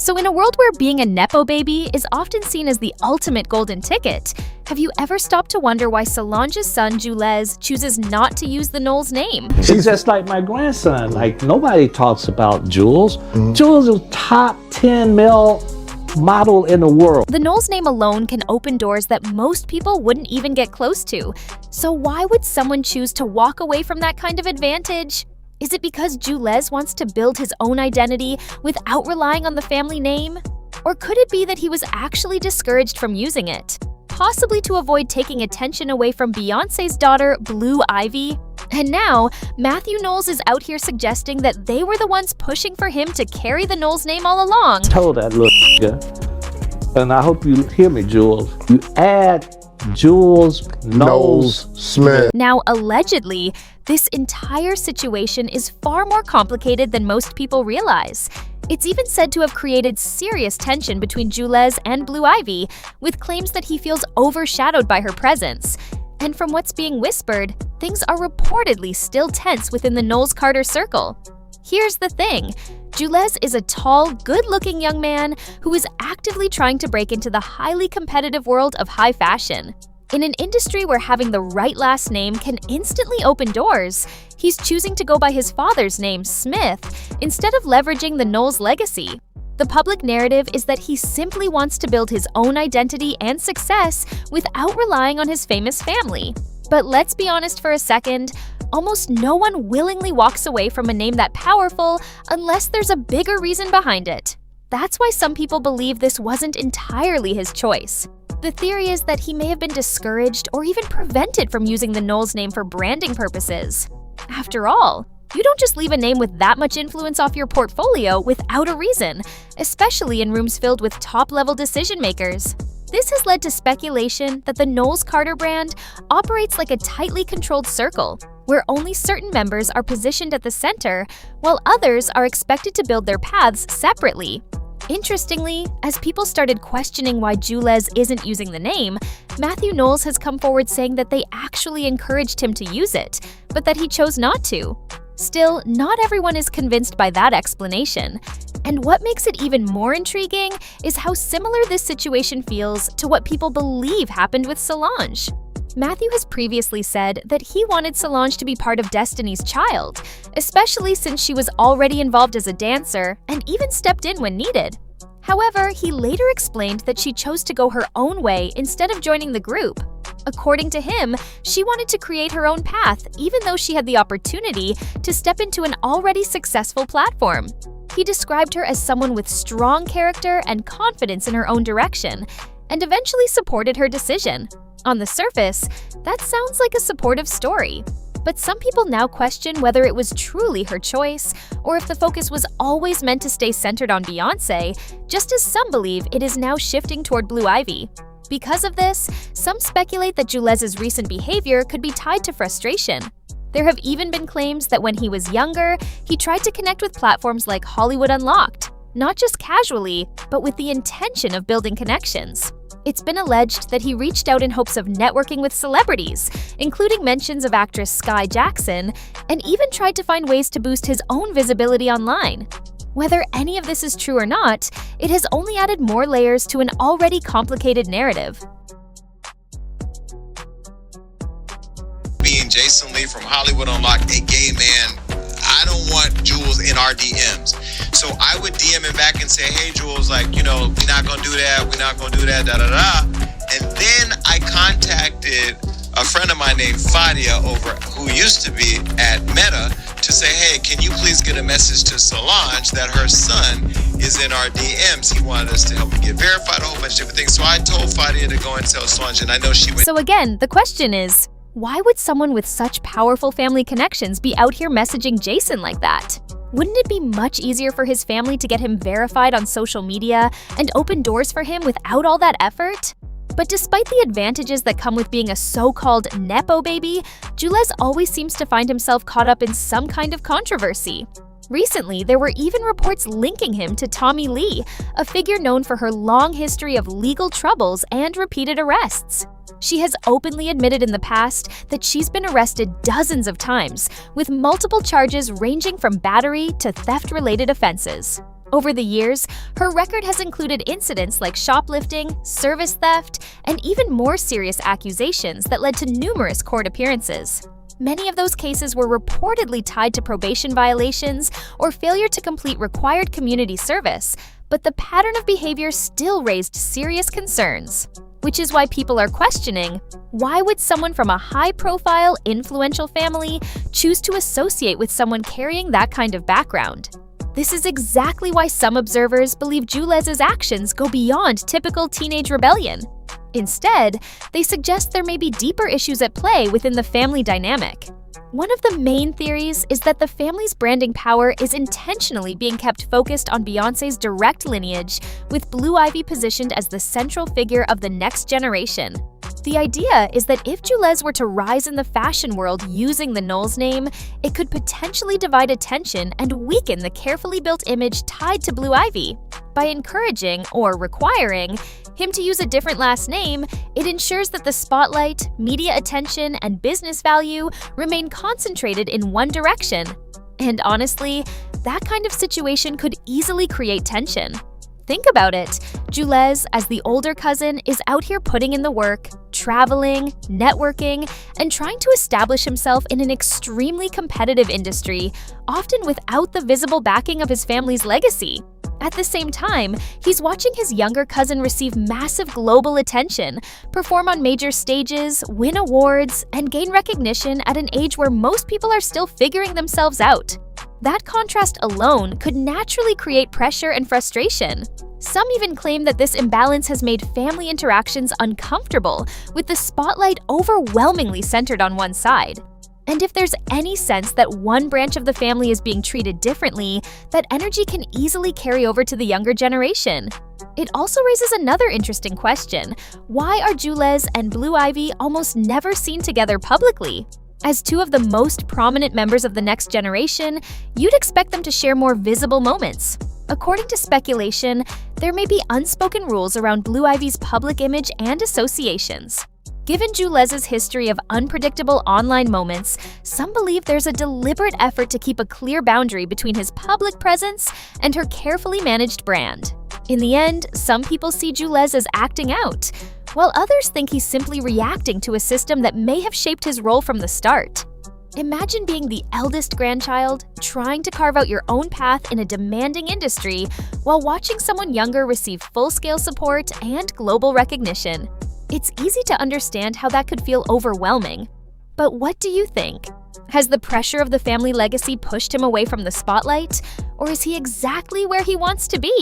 So in a world where being a Nepo baby is often seen as the ultimate golden ticket, have you ever stopped to wonder why Solange's son, Jules, chooses not to use the Knowles name? She's just like my grandson. Like, nobody talks about Jules. Jules is top 10 male model in the world. The Knowles name alone can open doors that most people wouldn't even get close to. So why would someone choose to walk away from that kind of advantage? Is it because Jules wants to build his own identity without relying on the family name? Or could it be that he was actually discouraged from using it? Possibly to avoid taking attention away from Beyonce's daughter, Blue Ivy? And now, Matthew Knowles is out here suggesting that they were the ones pushing for him to carry the Knowles name all along. Told that little nigga, and I hope you hear me, Jules. You add Jules Knowles Smith. Now, allegedly, this entire situation is far more complicated than most people realize. It's even said to have created serious tension between Jules and Blue Ivy, with claims that he feels overshadowed by her presence. And from what's being whispered, things are reportedly still tense within the Knowles-Carter circle. Here's the thing. Jules is a tall, good-looking young man who is actively trying to break into the highly competitive world of high fashion. In an industry where having the right last name can instantly open doors, he's choosing to go by his father's name, Smith, instead of leveraging the Knowles legacy. The public narrative is that he simply wants to build his own identity and success without relying on his famous family. But let's be honest for a second, almost no one willingly walks away from a name that powerful unless there's a bigger reason behind it. That's why some people believe this wasn't entirely his choice. The theory is that he may have been discouraged or even prevented from using the Knowles name for branding purposes. After all, you don't just leave a name with that much influence off your portfolio without a reason, especially in rooms filled with top-level decision-makers. This has led to speculation that the Knowles-Carter brand operates like a tightly controlled circle, where only certain members are positioned at the center, while others are expected to build their paths separately. Interestingly, as people started questioning why Jules isn't using the name, Matthew Knowles has come forward saying that they actually encouraged him to use it, but that he chose not to. Still, not everyone is convinced by that explanation. And what makes it even more intriguing is how similar this situation feels to what people believe happened with Solange. Matthew has previously said that he wanted Solange to be part of Destiny's Child, especially since she was already involved as a dancer and even stepped in when needed. However, he later explained that she chose to go her own way instead of joining the group. According to him, she wanted to create her own path even though she had the opportunity to step into an already successful platform. He described her as someone with strong character and confidence in her own direction, and eventually supported her decision. On the surface, that sounds like a supportive story. But some people now question whether it was truly her choice, or if the focus was always meant to stay centered on Beyonce, just as some believe it is now shifting toward Blue Ivy. Because of this, some speculate that Jules's recent behavior could be tied to frustration. There have even been claims that when he was younger, he tried to connect with platforms like Hollywood Unlocked, not just casually, but with the intention of building connections. It's been alleged that he reached out in hopes of networking with celebrities, including mentions of actress Sky Jackson, and even tried to find ways to boost his own visibility online. Whether any of this is true or not, it has only added more layers to an already complicated narrative. Being Jason Lee from Hollywood Unlocked, a gay man, I don't want Jules in our DMs. So I would DM him back and say, hey, Jules, like, you know, we're not going to do that, da-da-da. And then I contacted a friend of mine named Fadia who used to be at Meta to say, hey, can you please get a message to Solange that her son is in our DMs? He wanted us to help him get verified, a whole bunch of different things. So I told Fadia to go and tell Solange, and I know she went. So again, the question is, why would someone with such powerful family connections be out here messaging Jason like that? Wouldn't it be much easier for his family to get him verified on social media and open doors for him without all that effort? But despite the advantages that come with being a so-called Nepo baby, Jules always seems to find himself caught up in some kind of controversy. Recently, there were even reports linking him to Tommy Lee, a figure known for her long history of legal troubles and repeated arrests. She has openly admitted in the past that she's been arrested dozens of times, with multiple charges ranging from battery to theft-related offenses. Over the years, her record has included incidents like shoplifting, service theft, and even more serious accusations that led to numerous court appearances. Many of those cases were reportedly tied to probation violations or failure to complete required community service, but the pattern of behavior still raised serious concerns. Which is why people are questioning, why would someone from a high-profile, influential family choose to associate with someone carrying that kind of background? This is exactly why some observers believe Jules's actions go beyond typical teenage rebellion. Instead, they suggest there may be deeper issues at play within the family dynamic. One of the main theories is that the family's branding power is intentionally being kept focused on Beyonce's direct lineage, with Blue Ivy positioned as the central figure of the next generation. The idea is that if Jules were to rise in the fashion world using the Knowles name, it could potentially divide attention and weaken the carefully built image tied to Blue Ivy. By encouraging, or requiring, him to use a different last name, it ensures that the spotlight, media attention, and business value remain concentrated in one direction. And honestly, that kind of situation could easily create tension. Think about it. Jules, as the older cousin, is out here putting in the work, traveling, networking, and trying to establish himself in an extremely competitive industry, often without the visible backing of his family's legacy. At the same time, he's watching his younger cousin receive massive global attention, perform on major stages, win awards, and gain recognition at an age where most people are still figuring themselves out. That contrast alone could naturally create pressure and frustration. Some even claim that this imbalance has made family interactions uncomfortable, with the spotlight overwhelmingly centered on one side. And if there's any sense that one branch of the family is being treated differently, that energy can easily carry over to the younger generation. It also raises another interesting question. Why are Jules and Blue Ivy almost never seen together publicly? As two of the most prominent members of the next generation, you'd expect them to share more visible moments. According to speculation, there may be unspoken rules around Blue Ivy's public image and associations. Given Jules's history of unpredictable online moments, some believe there's a deliberate effort to keep a clear boundary between his public presence and her carefully managed brand. In the end, some people see Jules as acting out, while others think he's simply reacting to a system that may have shaped his role from the start. Imagine being the eldest grandchild, trying to carve out your own path in a demanding industry, while watching someone younger receive full-scale support and global recognition. It's easy to understand how that could feel overwhelming. But what do you think? Has the pressure of the family legacy pushed him away from the spotlight? Or is he exactly where he wants to be?